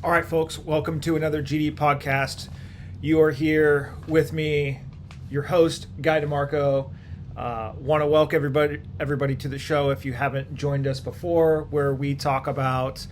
All right, folks, welcome to another GD podcast. You are here with me, your host, Guy DeMarco. Want to welcome everybody to the show if you haven't joined us before, where we talk about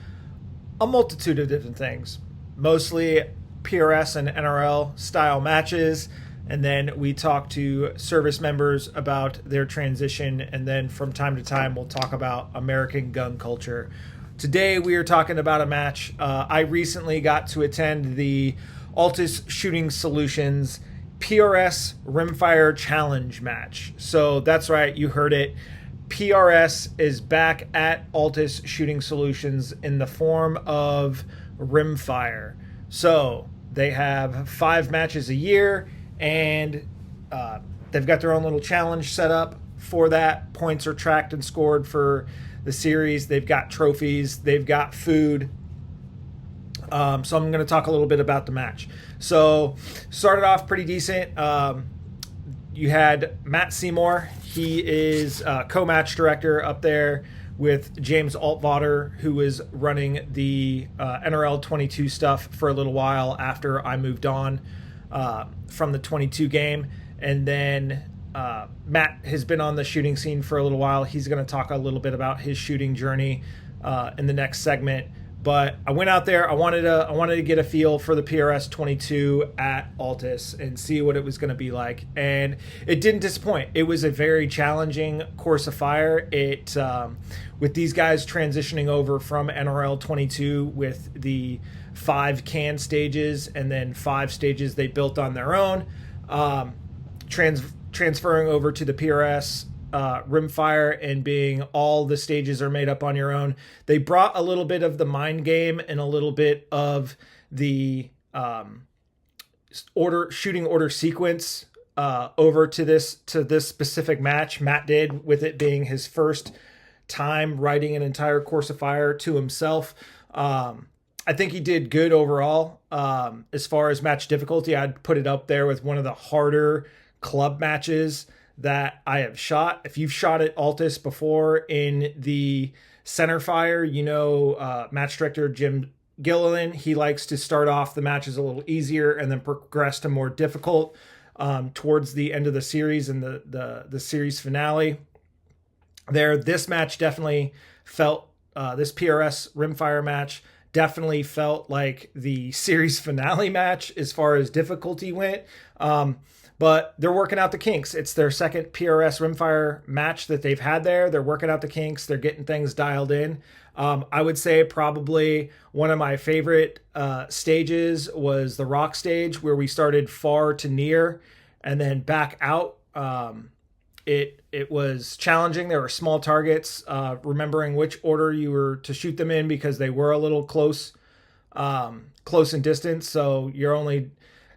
a multitude of different things, mostly PRS and NRL style matches, and then we talk to service members about their transition, and then from time to time we'll talk about American gun culture. Today we are talking about a match. I recently got to attend the ALTUS Shooting Solutions PRS Rimfire Challenge match. So that's right, you heard it. PRS is back at ALTUS Shooting Solutions in the form of Rimfire. So they have 5 matches a year, and they've got their own little challenge set up for that. Points are tracked and scored for the series. They've got trophies, they've got food. So I'm going to talk a little bit about the match. So started off pretty decent. You had Matt Seymore. He is co-match director up there with James Altvater, who was running the NRL22 stuff for a little while after I moved on from the 22 game. And then Matt has been on the shooting scene for a little while. He's going to talk a little bit about his shooting journey in the next segment. But I went out there. I wanted to get a feel for the PRS 22 at ALTUS and see what it was going to be like. And it didn't disappoint. It was a very challenging course of fire. It with these guys transitioning over from NRL 22 with the 5 can stages and then 5 stages they built on their own. Transferring over to the PRS Rimfire and being all the stages are made up on your own. They brought a little bit of the mind game and a little bit of the shooting order sequence over to this specific match. Matt did, with it being his first time writing an entire course of fire to himself. I think he did good overall. As far as match difficulty, I'd put it up there with one of the harder club matches that I have shot. If you've shot at ALTUS before in the center fire, you know match director Jim Gilliland, he likes to start off the matches a little easier and then progress to more difficult towards the end of the series and the series finale. This match definitely felt, this PRS Rimfire match definitely felt like the series finale match as far as difficulty went. But they're working out the kinks. It's their second PRS Rimfire match that they've had there. They're working out the kinks. They're getting things dialed in. I would say probably one of my favorite stages was the rock stage, where we started far to near and then back out. It was challenging. There were small targets, remembering which order you were to shoot them in, because they were a little close in distance. So you're only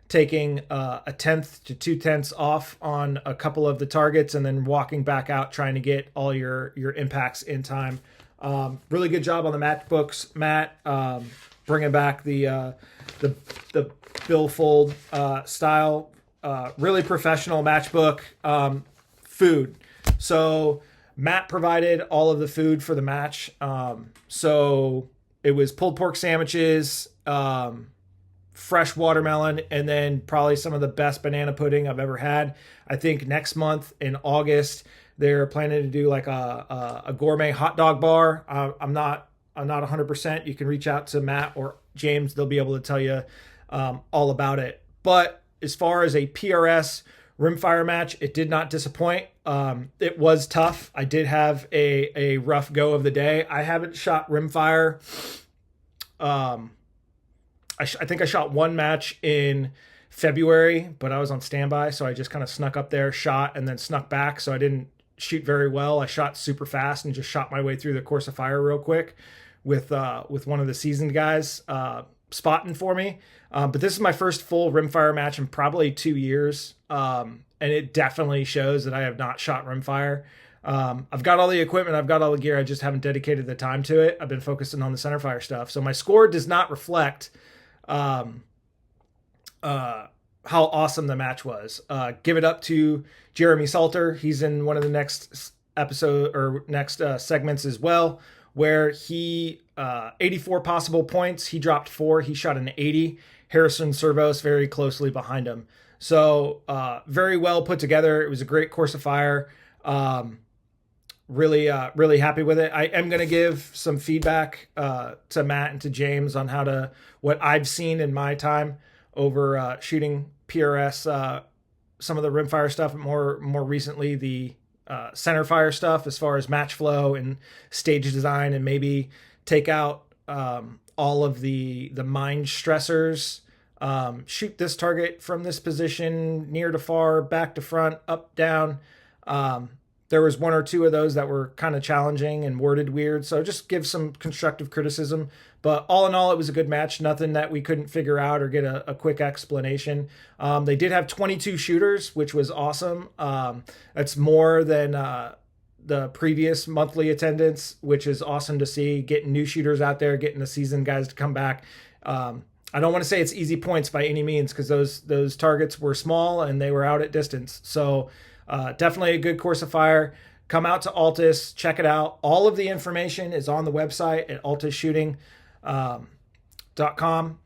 taking a tenth to 2/10 off on a couple of the targets and then walking back out trying to get all your impacts in time. Really good job on the matchbooks, Matt, bringing back the billfold style. Really professional matchbook. Food. So Matt provided all of the food for the match. So it was pulled pork sandwiches, fresh watermelon, and then probably some of the best banana pudding I've ever had. I think next month in August they're planning to do like a gourmet hot dog bar. I'm not 100%. You can reach out to Matt or James. They'll be able to tell you all about it. But as far as a PRS Rimfire match, it did not disappoint. It was tough. I did have a rough go of the day. I haven't shot Rimfire. I think I shot one match in February, but I was on standby, so I just kind of snuck up there, shot, and then snuck back, so I didn't shoot very well. I shot super fast and just shot my way through the course of fire real quick with one of the seasoned guys spotting for me. But this is my first full Rimfire match in probably 2 years, and it definitely shows that I have not shot Rimfire. I've got all the equipment, I've got all the gear, I just haven't dedicated the time to it. I've been focusing on the centerfire stuff, so my score does not reflect how awesome the match was. Give it up to Jeremy Salter. He's in one of the next episode or next segments as well, where he 84 possible points. He dropped 4. He shot an 80. Harrison Servos very closely behind him. So very well put together. It was a great course of fire. Really happy with it. I am going to give some feedback to Matt and to James on what I've seen in my time over shooting PRS, some of the rimfire stuff, more recently the centerfire stuff as far as match flow and stage design, and maybe take out all of the mind stressors. Shoot this target from this position, near to far, back to front, up, down. There was 1 or 2 of those that were kind of challenging and worded weird. So just give some constructive criticism. But all in all, it was a good match. Nothing that we couldn't figure out or get a quick explanation. They did have 22 shooters, which was awesome. That's more than the previous monthly attendance, which is awesome to see. Getting new shooters out there, getting the seasoned guys to come back. I don't want to say it's easy points by any means, because those targets were small and they were out at distance. So definitely a good course of fire. Come out to ALTUS, check it out. All of the information is on the website at altusshooting.com.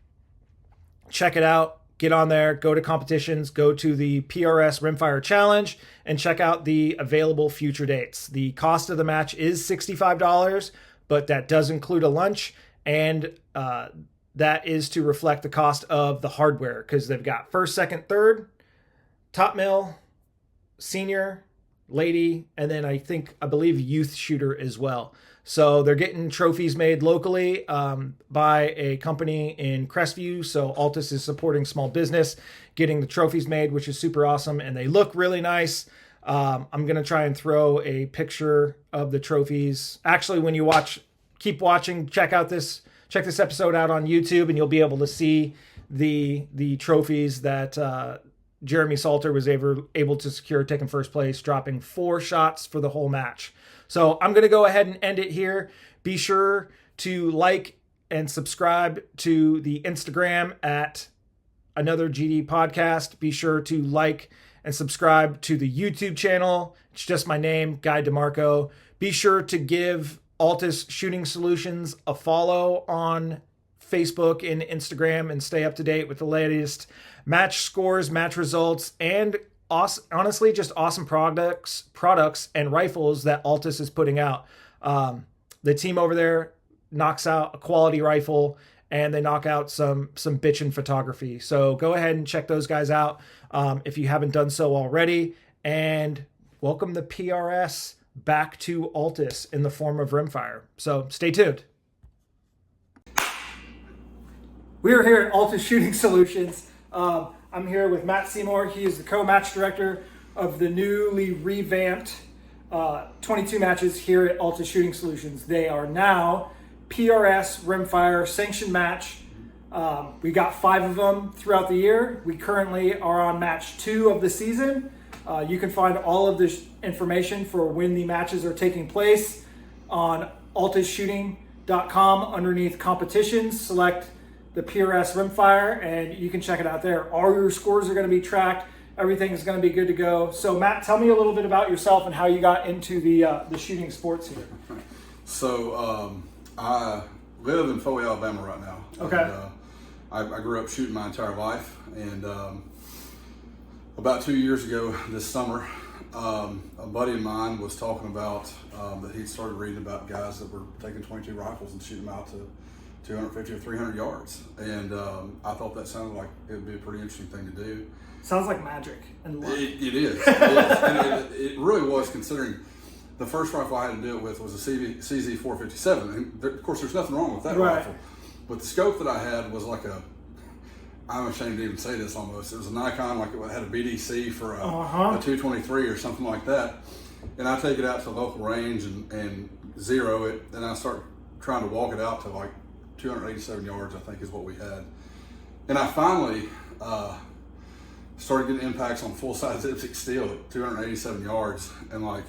Check it out. Get on there. Go to competitions. Go to the PRS Rimfire Challenge and check out the available future dates. The cost of the match is $65, but that does include a lunch, and that is to reflect the cost of the hardware, because they've got first, second, third, top mill, senior, lady, and then I believe youth shooter as well. So they're getting trophies made locally by a company in Crestview. So ALTUS is supporting small business, getting the trophies made, which is super awesome, and they look really nice. I'm going to try and throw a picture of the trophies. Actually, when you keep watching, check this episode out on YouTube, and you'll be able to see the trophies that Jeremy Salter was able to secure, taking first place, dropping 4 shots for the whole match. So I'm going to go ahead and end it here. Be sure to like and subscribe to the Instagram at Another GD Podcast. Be sure to like and subscribe to the YouTube channel. It's just my name, Guy DeMarco. Be sure to give ALTUS Shooting Solutions a follow on Facebook and Instagram, and stay up to date with the latest match scores, match results, and honestly, just awesome products and rifles that ALTUS is putting out. The team over there knocks out a quality rifle, and they knock out some bitchin' photography. So go ahead and check those guys out if you haven't done so already. And welcome the PRS back to ALTUS in the form of rimfire. So stay tuned. We are here at ALTUS Shooting Solutions. I'm here with Matt Seymore. He is the co-match director of the newly revamped 22 matches here at ALTUS Shooting Solutions. They are now PRS Rimfire sanctioned match. We got 5 of them throughout the year. We currently are on match 2 of the season. You can find all of this information for when the matches are taking place on altusshooting.com. Underneath competitions, select the PRS Rimfire, and you can check it out there. All your scores are going to be tracked. Everything is going to be good to go. So Matt, tell me a little bit about yourself and how you got into the shooting sports here. So I live in Foley, Alabama right now. Okay. And, I grew up shooting my entire life, and about 2 years ago this summer, a buddy of mine was talking about that he'd started reading about guys that were taking 22 rifles and shooting them out to 250 or 300 yards, and I thought that sounded like it would be a pretty interesting thing to do. Sounds like magic and luck. It is. And it really was, considering the first rifle I had to do it with was a CZ457, and of course there's nothing wrong with that rifle, but the scope that I had was like I'm ashamed to even say this almost, it was a Nikon, like it had a BDC for a 223 or something like that, and I take it out to the local range and zero it, and I start trying to walk it out to like 287 yards, I think is what we had. And I finally started getting impacts on full-size Ipsy steel at 287 yards. And like,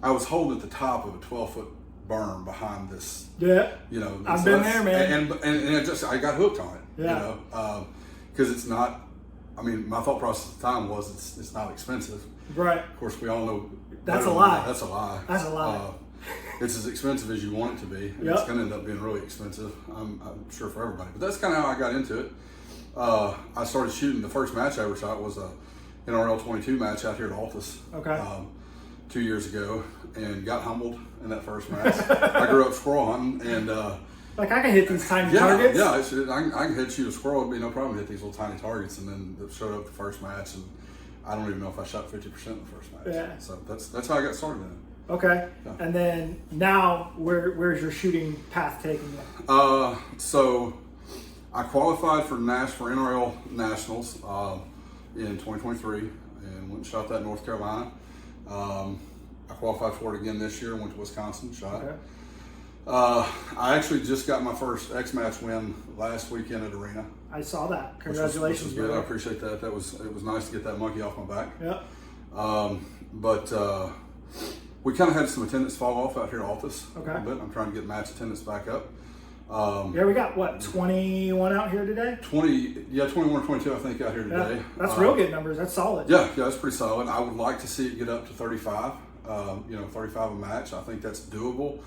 I was holding at the top of a 12-foot berm behind this. Yeah. You know. I've been there, man. And I got hooked on it. Yeah. You know, because it's not, I mean, my thought process at the time was it's not expensive. Right. Of course, we all know. That's a lie. That's a lie. That's a lie. it's as expensive as you want it to be. And it's going to end up being really expensive, I'm sure, for everybody. But that's kind of how I got into it. I started shooting. The first match I ever shot was a NRL22 match out here at ALTUS. Okay. 2 years ago, and got humbled in that first match. I grew up squirrel hunting, and like I can hit these tiny targets. Yeah, I can head shoot a squirrel. It'd be no problem to hit these little tiny targets. And then showed up the first match, and I don't even know if I shot 50% in the first match. Yeah. So that's how I got started in it. Okay. Yeah. And then now, where's your shooting path taking you? So I qualified for NRL Nationals in 2023, and went and shot that in North Carolina. I qualified for it again this year. Went to Wisconsin, shot. Okay. I actually just got my first X Match win last weekend at Arena. I saw that. Congratulations! Which was good. I appreciate that. It was nice to get that monkey off my back. Yeah. But we kind of had some attendance fall off out here at ALTUS a little bit. I'm trying to get match attendance back up. We got what, 21 out here today? 21 or 22 I think out here today. Yeah, that's real good numbers. That's solid. Yeah, that's pretty solid. I would like to see it get up to 35. 35 a match. I think that's doable.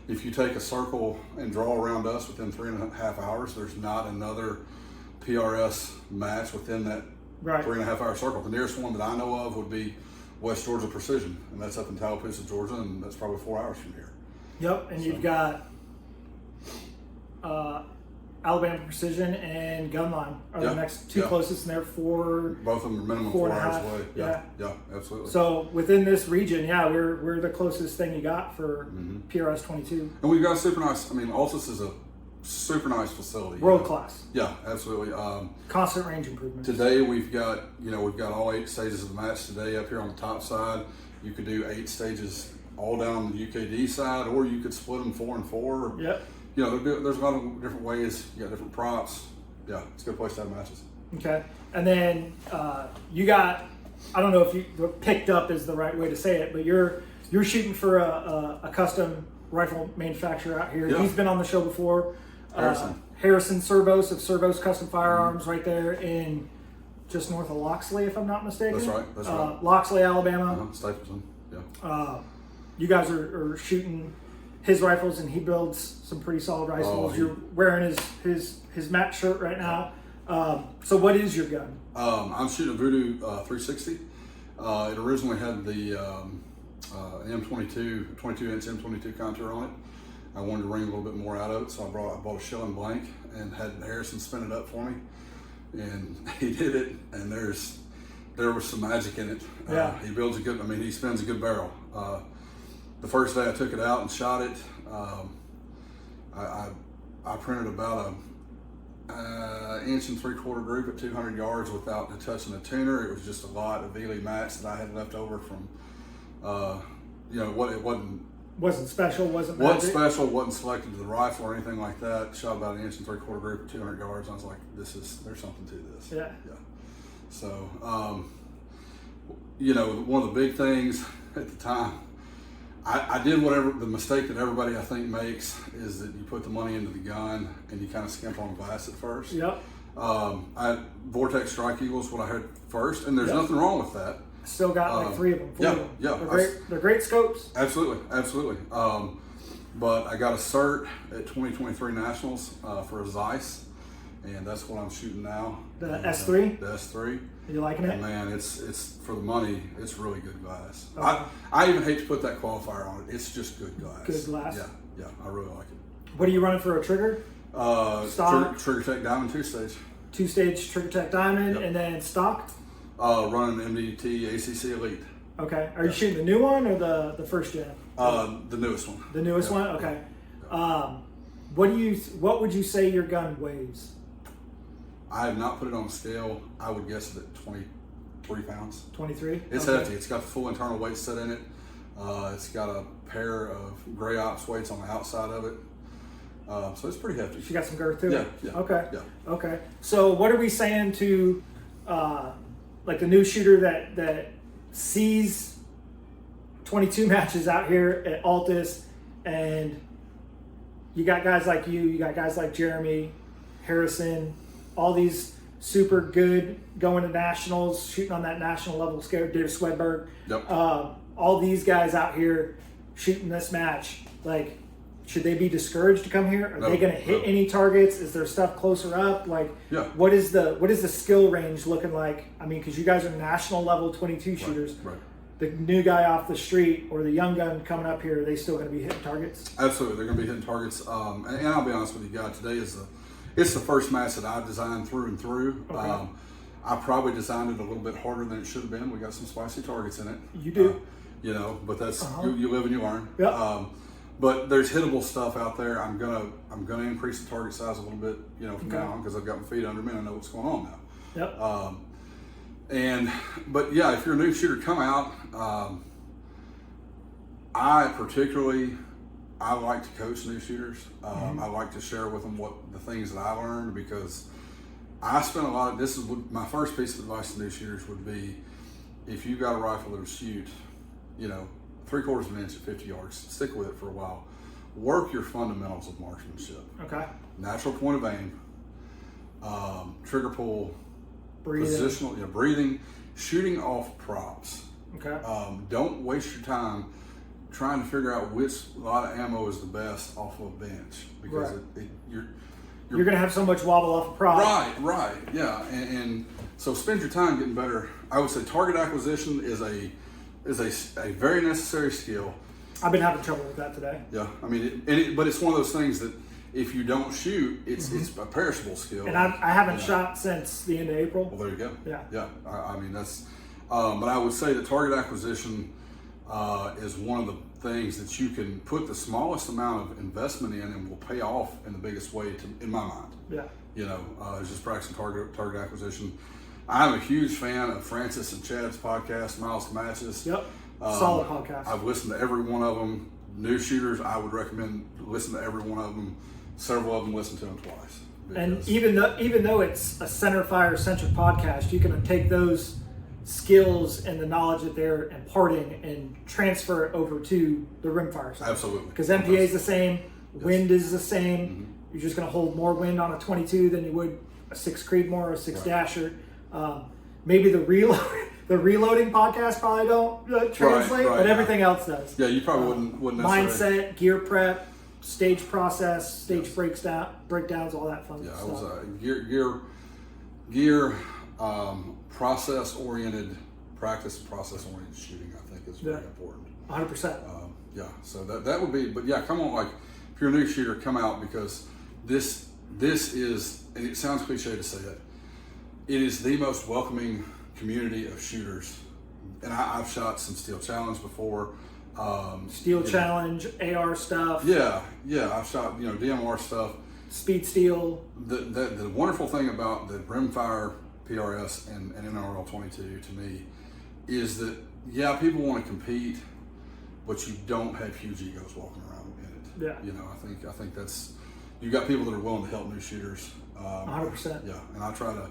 If you take a circle and draw around us within 3.5 hours, there's not another PRS match within that 3.5 hour circle. The nearest one that I know of would be West Georgia Precision, and that's up in Tallapoosa, Georgia, and that's probably 4 hours from here. Yep, and you've got Alabama Precision and Gunline are the next two closest, and they're both of them are minimum 4 hours away. Yeah, absolutely. So within this region, we're the closest thing you got for PRS 22. And we've got a super nice. I mean, ALTUS is a super nice facility. World class. Yeah, absolutely. Constant range improvement. Today we've got all 8 stages of the match today up here on the top side. You could do 8 stages all down the UKD side, or you could split them 4 and 4. Yep. There's a lot of different ways. You got different props. Yeah, it's a good place to have matches. Okay. And then you got, I don't know if you picked up is the right way to say it, but you're shooting for a custom rifle manufacturer out here. Yeah. He's been on the show before. Harrison Servos of Servos Custom Firearms, right there in just north of Loxley, if I'm not mistaken. That's right. Loxley, Alabama. Stapleton. Yeah. You guys are shooting his rifles, and he builds some pretty solid rifles. You're wearing his Matt shirt right now. So what is your gun? I'm shooting a Voodoo 360. It originally had the M22, 22-inch M22 contour on it. I wanted to wring a little bit more out of it, so I bought a shell and blank and had Harrison spin it up for me. And he did it, and there was some magic in it. He builds he spins a good barrel. The first day I took it out and shot it, I printed about a 1 3/4 group at 200 yards without touching a tuner. It was just a lot of Ely mats that I had left over from, wasn't special, wasn't selected to the rifle or anything like that. Shot about an 1 3/4 group at 200 yards. I was like, there's something to this. Yeah. So, one of the big things at the time, I did the mistake that everybody I think makes is that you put the money into the gun and you kind of skimp on glass at first. Yep. Vortex Strike Eagles, what I had first, and there's nothing wrong with that. Still got like 3 of them. 4 of them. Yeah. They're great scopes. Absolutely. But I got a cert at 2023 Nationals for a Zeiss, and that's what I'm shooting now. The S3? The S3. Are you liking it? And man, it's for the money, it's really good glass. Okay. I even hate to put that qualifier on it. It's just good glass. Good glass? Yeah, I really like it. What are you running for a trigger? Stock? Trigger Tech Diamond 2-stage. 2-stage Trigger Tech Diamond, and then stock? Running MDT ACC Elite. Okay. Are you shooting the new one or the first gen? The newest one. The newest one? Okay. What would you say your gun weighs? I have not put it on a scale. I would guess it at 23 pounds. 23? It's hefty. It's got the full internal weight set in it. It's got a pair of gray ops weights on the outside of it. So it's pretty hefty. You got some girth to it? Yeah. Okay. Yeah. Okay. So what are we saying to like the new shooter that sees 22 matches out here at ALTUS, and you got guys like you got guys like Jeremy, Harrison, all these super good going to nationals, shooting on that national level scale, David Swedberg. Yep. All these guys out here shooting this match, like, should they be discouraged to come here? Are No, they going to hit any targets? Is there stuff closer up? Like, Yeah. what is the skill range looking like? I mean, because you guys are national level 22 shooters. Right. The new guy off the street or the young gun coming up here, are they still going to be hitting targets? Absolutely, they're going to be hitting targets. And I'll be honest with you, guys. Today it's the first match that I designed through and through. Okay. I probably designed it a little bit harder than it should have been. We got some spicy targets in it. You do. But that's you live and you learn. Yep. But there's hittable stuff out there. I'm gonna increase the target size a little bit, from now on, because I've got my feet under me and I know what's going on now. Yep. But yeah, if you're a new shooter, come out. I like to coach new shooters. I like to share with them the things that I learned, because I spent a lot of, this is my first piece of advice to new shooters would be, if you got a rifle that'll shoot, 3/4 of an inch at 50 yards, stick with it for a while. Work your fundamentals of marksmanship. Okay. Natural point of aim, trigger pull, Breathing. positional, breathing, shooting off props. Okay. Don't waste your time trying to figure out which lot of ammo is the best off of a bench, because Right. you're going to have so much wobble off a prop. right, yeah, and so spend your time getting better. I would say target acquisition is a very necessary skill. I've been having trouble with that today. Yeah, I mean, but it's one of those things that if you don't shoot, it's a perishable skill. And I haven't shot since the end of April. Well, there you go. Yeah. I mean, that's. But I would say that target acquisition is one of the things that you can put the smallest amount of investment in and will pay off in the biggest way, in my mind. Yeah. Is just practicing target acquisition. I'm a huge fan of Francis and Chad's podcast, Miles to Matches. Yep. Solid podcast. I've listened to every one of them. New shooters, I would recommend listen to every one of them. Several of them, listen to them twice. And even though it's a center fire centric podcast, you can take those skills and the knowledge that they're imparting and transfer it over to the rimfire side. Absolutely. Because MPA is the same, wind is the same. You're just going to hold more wind on a 22 than you would a 6 Creedmoor or a 6 Dasher. Maybe the reloading podcast probably don't translate, but everything else does. Yeah, you probably wouldn't necessarily. Mindset, gear prep, stage process, stage breakdowns, all that fun stuff. Yeah, I was gear process-oriented practice, process-oriented shooting, I think, is very important. 100%. So that would be, but yeah, come on, like, if you're a new shooter, come out, because this is, and it sounds cliche to say it is the most welcoming community of shooters. And I've shot some Steel Challenge before. Steel Challenge, AR stuff. Yeah, I've shot, DMR stuff. Speed Steel. The wonderful thing about the Rimfire PRS and NRL22 to me is that, people want to compete, but you don't have huge egos walking around in it. Yeah. I think that's, you got people that are willing to help new shooters. 100%. Yeah, and I try to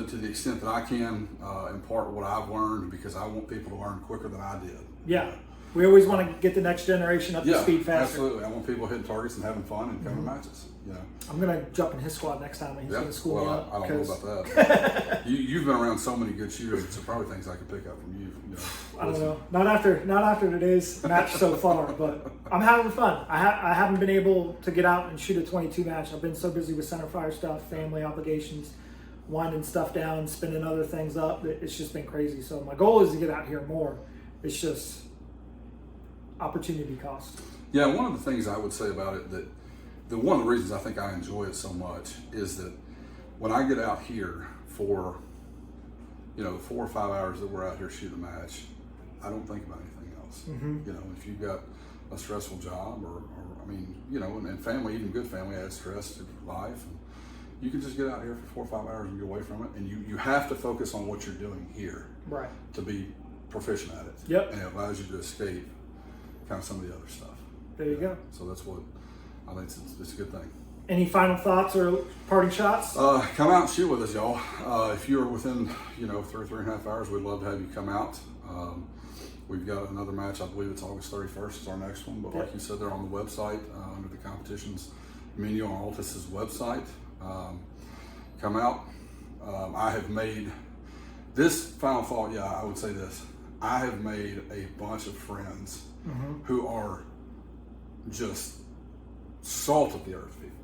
the extent that I can, impart what I've learned, because I want people to learn quicker than I did. Yeah. We always want to get the next generation up to speed faster. Absolutely. I want people hitting targets and having fun and coming to matches. I'm going to jump in his squad next time, and he's going to school me up. I don't know about that. You've been around so many good shooters. It's probably things I could pick up from you. I don't know. Not after today's match so far, but I'm having fun. I haven't been able to get out and shoot a 22 match. I've been so busy with center fire stuff, family obligations, winding stuff down, spinning other things up. It's just been crazy. So my goal is to get out here more. It's just opportunity cost. Yeah, one of the things I would say about it, that one of the reasons I think I enjoy it so much is that when I get out here for 4 or 5 hours that we're out here shooting a match, I don't think about anything else. If you've got a stressful job or and family, even good family, adds stress to life, and you can just get out here for 4 or 5 hours and get away from it, and you have to focus on what you're doing here, right, to be proficient at it. Yep. And it allows you to escape kind of some of the other stuff. There you go. So that's what I think it's a good thing. Any final thoughts or parting shots? Come out and shoot with us, y'all. If you're within 3 or 3.5 hours, we'd love to have you come out. We've got another match. I believe it's August 31st is our next one. But like you said, they're on the website under the competitions menu on ALTUS's website. Come out. I have made this final thought. Yeah, I would say this. I have made a bunch of friends who are just salt of the earth people.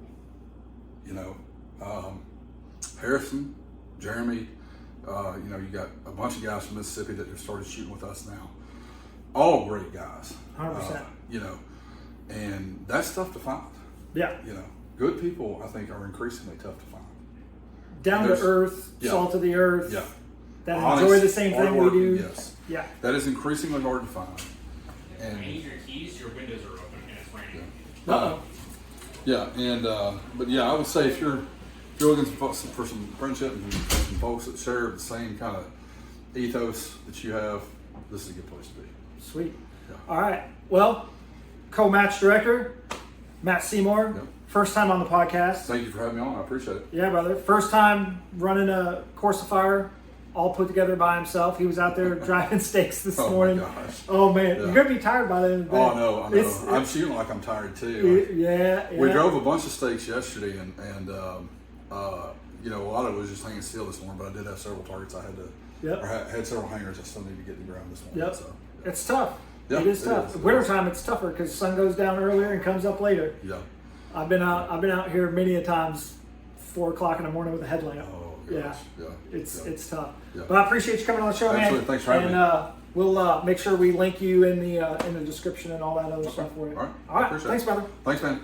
You know, Harrison, Jeremy, you know, you got a bunch of guys from Mississippi that have started shooting with us now. All great guys. 100%. You know, and that's tough to find. Yeah. You know, good people, I think, are increasingly tough to find. Down to earth, salt of the earth. Yeah. That Honest, enjoy the same thing we do. Yes. Yeah. That is increasingly hard to find. And I need your keys, your windows are open, and it's raining. Uh-oh. Yeah, and but yeah, I would say if you're looking for some friendship and some folks that share the same kind of ethos that you have, this is a good place to be. Sweet. Yeah. All right. Well, co-match director, Matt Seymore. Yep. First time on the podcast. Thank you for having me on. I appreciate it. Yeah, brother. First time running a course of fire, all put together by himself. He was out there driving stakes this morning. Oh my gosh. Oh man, Yeah. you're gonna be tired by the end of the day. Oh, I know. I'm shooting like I'm tired too. Yeah. We drove a bunch of stakes yesterday, and you know, a lot of it was just hanging still this morning. But I did have several targets I had to, Yep. or had several hangers I still need to get in the ground this morning. Yep. So, It's tough. Yeah, it is it tough. is. Wintertime, it's tougher because the sun goes down earlier and comes up later. yeah. I've been out here many a times, 4 o'clock in the morning with a headlamp. Oh Yeah. gosh. Yeah. It's tough. Yeah. But I appreciate you coming on the show, Absolutely. man. Thanks for having and we'll make sure we link you in the description and all that other stuff for you. All right. All right. Appreciate Thanks, it. brother. Thanks, man.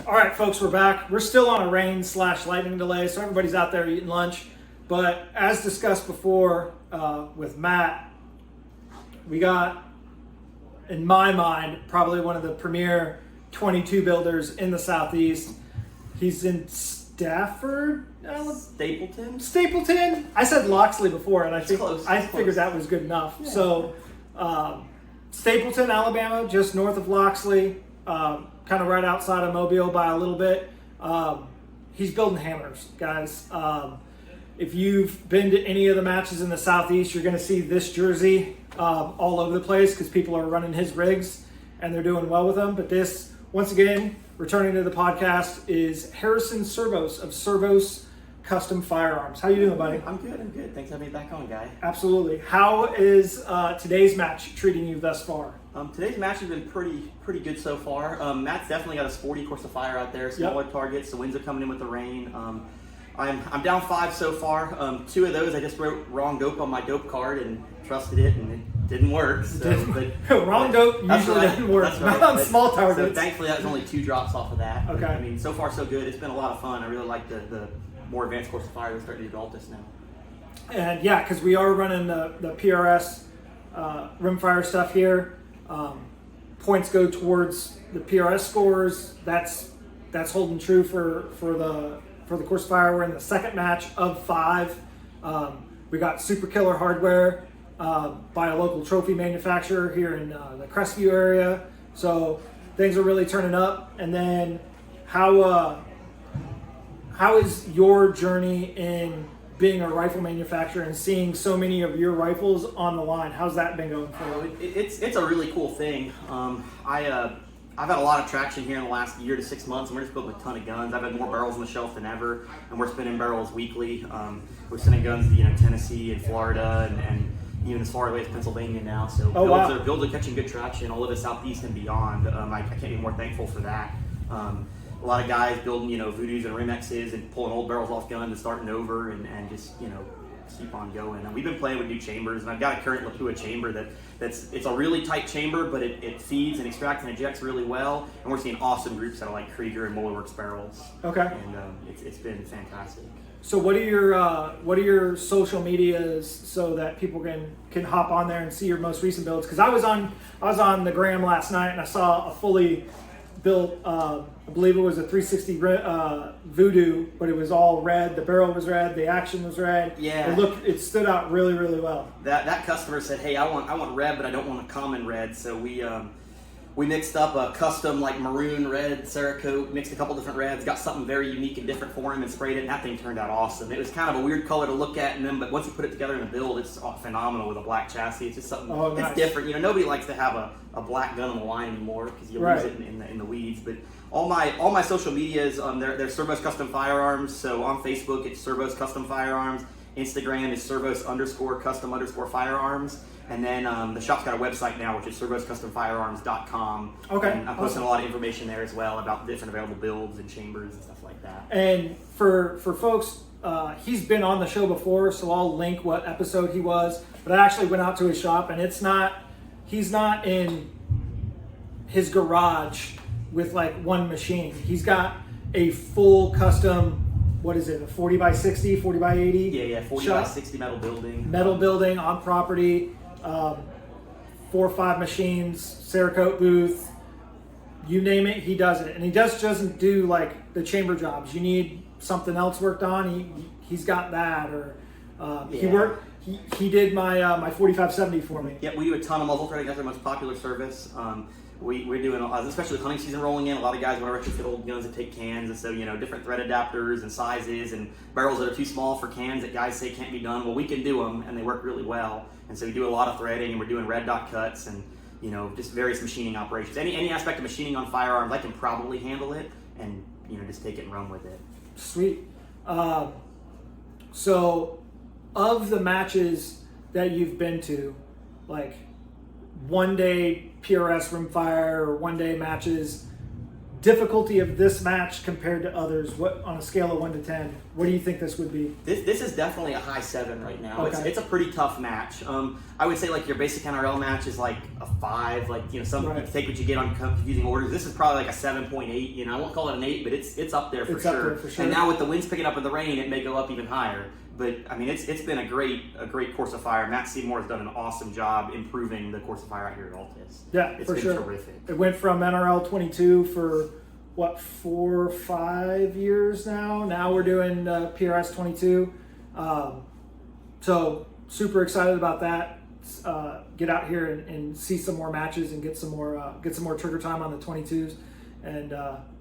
All right, folks, we're back. We're still on a rain/lightning delay, so everybody's out there eating lunch. But as discussed before with Matt, we got, in my mind, probably one of the premier 22 builders in the Southeast. He's in Stapleton. I said Loxley before, and I think close. I It's figured close. that was good enough. Yeah. So, Stapleton, Alabama, just north of Loxley, kind of right outside of Mobile by a little bit. He's building hammers, guys. If you've been to any of the matches in the Southeast, you're going to see this jersey all over the place because people are running his rigs and they're doing well with them. But this, once again, returning to the podcast, is Harrison Servos of Servos Custom Firearms. How you doing, buddy? I'm good. Thanks for having me back on, guy. Absolutely. How is today's match treating you thus far? Today's match has been pretty good so far. Matt's definitely got a sporty course of fire out there, smaller targets. The winds are coming in with the rain. I'm down 5 so far. 2 of those I just wrote wrong dope on my dope card and trusted it, and it didn't work. So, Wrong dope usually doesn't work. That's right. Not on But- small targets. So thankfully that was only 2 drops off of that. Okay. I mean, so far so good. It's been a lot of fun. I really like the more advanced course of fire that's starting to do ALTUS now. And yeah, because we are running the PRS rimfire stuff here. Points go towards the PRS scores. That's holding true for the course of fire. We're in the second match of 5. We got Super Killer hardware by a local trophy manufacturer here in the Crestview area. So things are really turning up. And then how is your journey in being a rifle manufacturer and seeing so many of your rifles on the line? How's that been going for you? It's a really cool thing. I've had a lot of traction here in the last year to 6 months, and we're just building a ton of guns. I've had more barrels on the shelf than ever, and we're spinning barrels weekly. We're sending guns to Tennessee and Florida, and even as far away as Pennsylvania now. So builds are catching good traction all over the Southeast and beyond. I can't be more thankful for that. A lot of guys building, Voodoos and Remexes and pulling old barrels off guns and starting over and just, keep on going. And we've been playing with new chambers, and I've got a current Lapua chamber it's a really tight chamber, but it feeds and extracts and ejects really well. And we're seeing awesome groups that are like Krieger and Moeller barrels. Okay. And it's been fantastic. So what are your social medias so that people can hop on there and see your most recent builds? Because I was on the gram last night and I saw a fully built, I believe it was a 360 Voodoo, but it was all red. The barrel was red. The action was red. Yeah. It stood out really, really well. That customer said, "Hey, I want red, but I don't want a common red." So we mixed up a custom like maroon red Cerakote, mixed a couple different reds, got something very unique and different for him, and sprayed it. And that thing turned out awesome. It was kind of a weird color to look at, but once you put it together in a build, it's phenomenal with a black chassis. It's just something nice. It's different. Nobody likes to have a black gun on the line anymore because you lose it in the weeds. But all my social medias, they're Servos Custom Firearms. So on Facebook, it's Servos Custom Firearms. Instagram is Servos_custom_firearms. And then the shop's got a website now, which is servoscustomfirearms.com. Okay. And I'm posting a lot of information there as well about different available builds and chambers and stuff like that. And for folks, he's been on the show before, so I'll link what episode he was. But I actually went out to his shop, and he's not in his garage with like one machine. He's got a full custom, what is it, a 40 by 60, 40 by 80? Yeah, 40 shop? by 60 metal building. Metal building on property, 4 or 5 machines, Cerakote booth, you name it, he does it. And he doesn't do like the chamber jobs. You need something else worked on, he's got that. Or he did my 4570 for me. Yeah, we do a ton of muzzle threading. That's our most popular service. We're doing, especially with hunting season rolling in, a lot of guys want to retrofit old guns that take cans, and so, different thread adapters and sizes and barrels that are too small for cans that guys say can't be done. Well, we can do them, and they work really well. And so we do a lot of threading, and we're doing red dot cuts and, just various machining operations. Any aspect of machining on firearms, I can probably handle it and, just take it and run with it. Sweet. So, of the matches that you've been to, like one day PRS Rimfire or one day matches, difficulty of this match compared to others, what on a scale of 1 to 10, what do you think this would be? This is definitely a high 7 right now. Okay. It's a pretty tough match. I would say like your basic NRL match is like a 5. Like some Right. you take what you get on confusing orders. This is probably like a 7.8. I won't call it an 8, but it's up there for It's up sure. there for sure. And now with the winds picking up in the rain, it may go up even higher. But I mean, it's been a great course of fire. Matt Seymore has done an awesome job improving the course of fire out here at ALTUS. Yeah, It's for been sure. terrific. It went from NRL22 for what, 4 or 5 years now. Now we're doing PRS 22. So super excited about that. Get out here and see some more matches and get some more trigger time on the 22s, and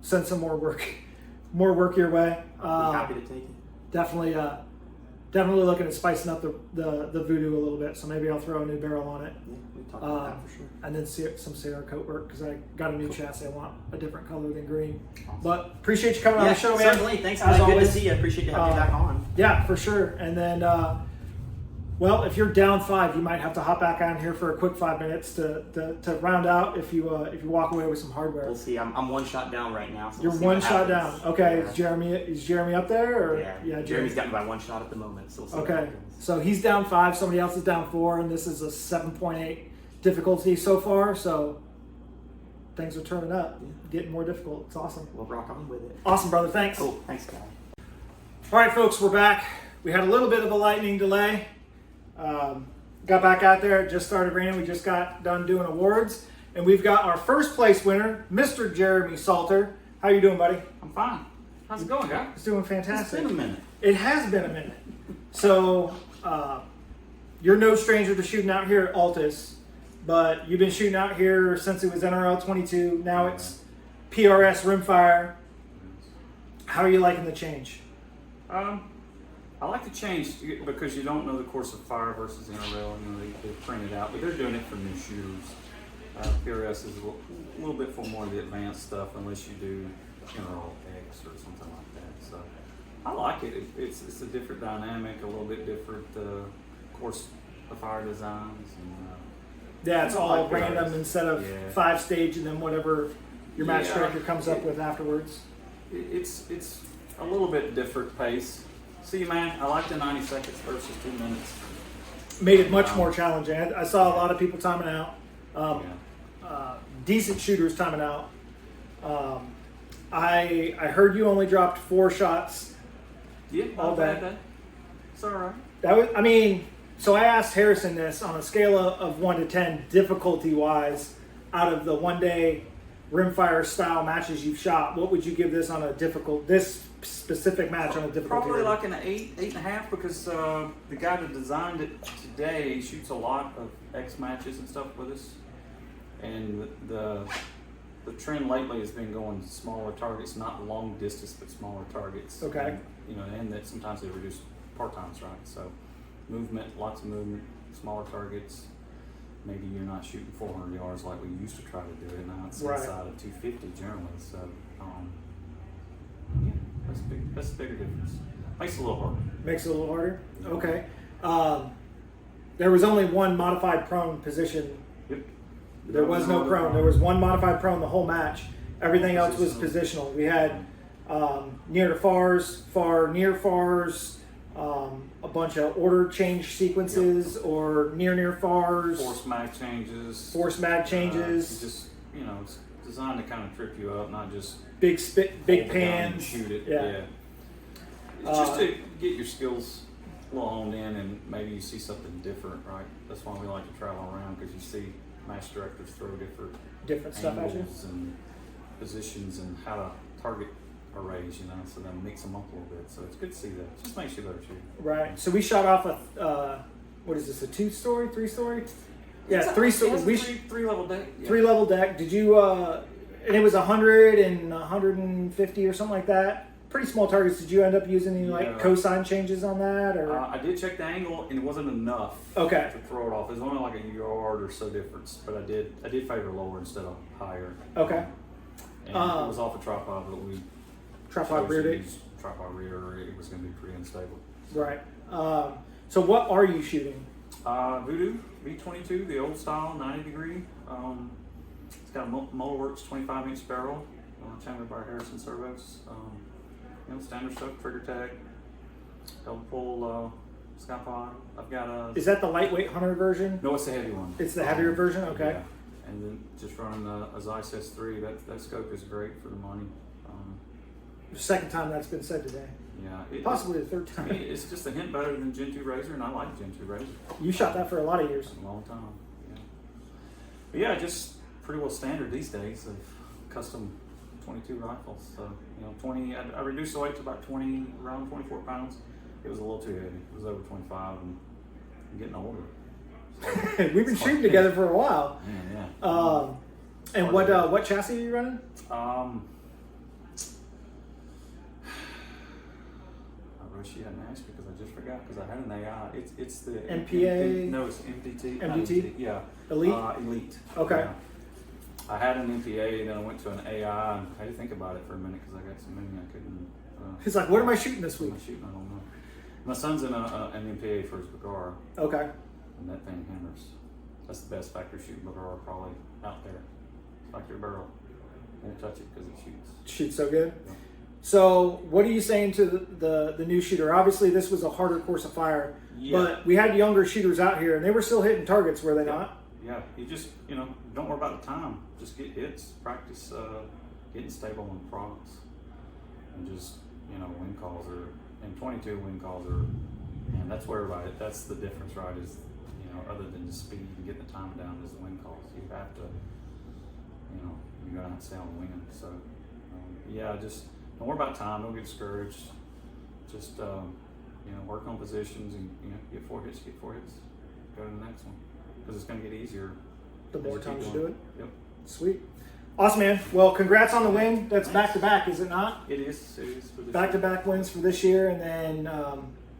send some more work your way. Be happy to take it. Definitely looking at spicing up the voodoo a little bit. So maybe I'll throw a new barrel on it. Yeah, we talked about that for sure. And then some Cerakote work, because I got a new chassis. I want a different color than green. But appreciate you coming on the show, man. Certainly. Thanks, As man. Good to always. see you. Appreciate you having me back on. Yeah, for sure. And then, well, if you're down 5, you might have to hop back on here for a quick 5 minutes to round out if you walk away with some hardware. We'll see. I'm 1 shot down right now. So You're we'll see 1 what shot happens. down. Okay, Yeah. is Jeremy up there? Or? Yeah, Jeremy's got me by 1 shot at the moment. So we'll see what Okay, happens. so he's down 5. Somebody else is down 4, and this is a 7.8 difficulty so far. So things are turning up, getting more difficult. It's awesome. We'll rock on with it. Awesome, brother. Thanks. Cool. Thanks, guy. All right, folks, we're back. We had a little bit of a lightning delay. Got back out there. It just started raining. We just got done doing awards. And we've got our first place winner, Mr. Jeremy Salter. How you doing, buddy? I'm fine. How's it going, guy? It's doing It's fantastic. been a minute. It has been a minute. So, you're no stranger to shooting out here at ALTUS, but you've been shooting out here since it was NRL22. Now it's PRS Rimfire. How are you liking the change? I like to change because you don't know the course of fire versus NRL. They print it out, but they're doing it for new shooters. PRS is a little bit for more of the advanced stuff, unless you do NRL X or something like that. So I like it. It's a different dynamic, a little bit different course of fire designs. And, Yeah, it's I all like random PRS. instead of Yeah. 5 stage and then whatever your match Yeah. director comes up with afterwards. It's a little bit different pace. See, man, I like the 90 seconds versus 2 minutes. Made it much more challenging. I saw a lot of people timing out. Decent shooters timing out. I heard you only dropped 4 shots. Yeah, All not day. bad. It's all right. That was, so I asked Harrison this on a scale of 1 to 10, difficulty wise, out of the one day rimfire style matches you've shot, what would you give this on this specific match on a difficulty Probably rating? like an 8.5, because the guy that designed it today shoots a lot of X matches and stuff with us, and the trend lately has been going smaller targets, not long distance, but smaller targets. Okay. And that sometimes they reduce part times, right? So movement, lots of movement, smaller targets. Maybe you're not shooting 400 yards like we used to try to do it. Now it's Right. inside of 250 generally. So yeah, that's a bigger difference. Makes it a little harder. Makes it a little harder. Okay. There was only one modified prone position. Yep. There was no prone. There was one modified prone the whole match. Everything else was positional. We had near to fars, far near fars, a bunch of order change sequences, or near fars. Force mag changes. Force mag changes. Just, it's designed to kind of trip you up, not just big spit, hold big the gun and pans. shoot it. Yeah. It's just to get your skills a little honed in, and maybe you see something different, right? That's why we like to travel around, because you see match directors throw different stuff at you. angles and positions and how to target arrays, so then mix them up a little bit. So it's good to see that. It just makes you better shooter. Right. So we shot off a what is this? A 2-story, 3-story? Yeah, It's a 3-story. three level deck. Yeah. 3-level deck. Did you? And it was 100 and 150 or something like that. Pretty small targets. Did you end up using any like cosine changes on that, or? I did check the angle, and it wasn't enough. Okay. To throw it off. It was only like a yard or so difference, but I did favor lower instead of higher. Okay. And it was off a tripod, but we Tripod rear date. Tripod rear. It was going to be pretty unstable. Right. So what are you shooting? Voodoo V22, the old style, 90 degree. It's got a Motorworks 25-inch barrel, chambered by Harrison Servos. Standard stuff, trigger tag, double pull sky pod. I've got a. Is that the lightweight hunter version? No, it's the heavy one. It's the heavier version. Okay. Yeah. And then just running a Zeiss S3. That scope is great for the money. The second time that's been said today. Yeah. Possibly the third time. It's just a hint better than Gen 2 Razor, and I like Gen 2 Razor. You shot that for a lot of years. A long time. Yeah. But yeah, just pretty well standard these days of custom 22 rifles. So 20. I reduced the weight to about 20, around 24 pounds. It was a little too heavy. It was over 25, and I'm getting older. So We've been shooting together for a while. Yeah. And what chassis are you running? I wish you hadn't asked because I just forgot, because I had an AI. It's the MPA? No, it's MDT. MDT? Yeah. Elite? Elite. Okay. Yeah. I had an MPA, and then I went to an AI, and I had to think about it for a minute because I got so many I couldn't. He's like, what am I shooting this week? What am I shooting? I don't know. My son's in an MPA for his Bagara, Okay. and that thing hammers. That's the best factory shooting Bagara probably out there. Factory barrel. Won't touch it because it shoots. Shoots so good. Yeah. So what are you saying to the new shooter? Obviously, this was a harder course of fire, but we had younger shooters out here, and they were still hitting targets, were they not? Yeah, you just, don't worry about the time. Just get hits, practice getting stable on prompts, and just, wind calls and 22 wind calls and that's where, that's the difference, right, is, other than the speed and getting the time down is the wind calls. You have to, you're going to have to stay on the wind. So, just don't worry about time. Don't get discouraged. Just, work on positions and, get 4 hits, go to the next one. Because it's going to get easier. The more times you do it? Yep. Sweet. Awesome, man. Well, congrats on the win. That's back-to-back, is it not? It is. Back-to-back wins for this year, and then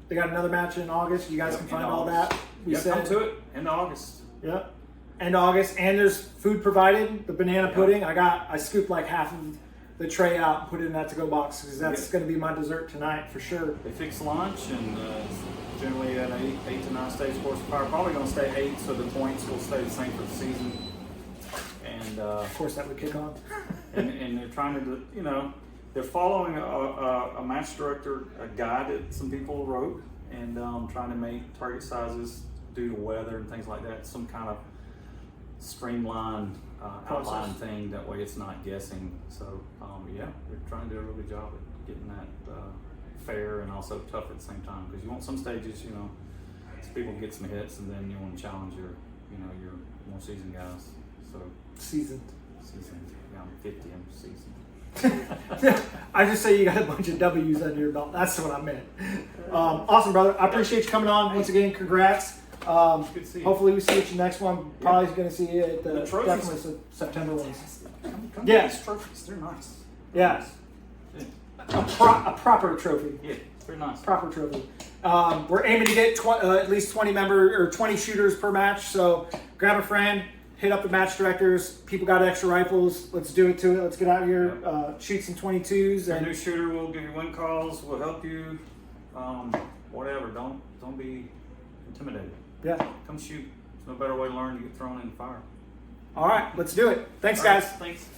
they got another match in August. You guys can find all that. Come to it in August. Yep. End of August, and there's food provided. The banana pudding. I scooped like half of the tray out and put it in that to-go box because that's going to be my dessert tonight for sure. They fix lunch, and generally at 8 to 9 stage course of fire. Probably going to stay 8, so the points will stay the same for the season. And of course, that would kick on. and they're trying to, they're following a match director, a guide that some people wrote, and trying to make target sizes due to weather and things like that some kind of streamlined outline thing. That way, it's not guessing. So we're trying to do a really good job at getting that fair and also tough at the same time, because you want some stages, so people get some hits, and then you want to challenge your more seasoned guys. So seasoned. Yeah, I'm 50. I'm seasoned. I just say you got a bunch of W's under your belt. That's what I meant. Awesome, brother. I appreciate you coming on once again. Congrats. Good to see you. Hopefully we see you at your next one. Probably going to see you at the definitely September ones. Yeah. These trophies, they're nice. Yeah. A proper trophy. Yeah, very nice. Proper trophy. We're aiming to get at least 20 shooters per match. So grab a friend, hit up the match directors. People got extra rifles. Let's do it to it. Let's get out here, shoot some 22s. Our new shooter will give you wind calls. We'll help you. whatever. Don't be intimidated. Yeah. Come shoot. There's no better way to learn to get thrown in the fire. All right, let's do it. Thanks, All right, guys. thanks.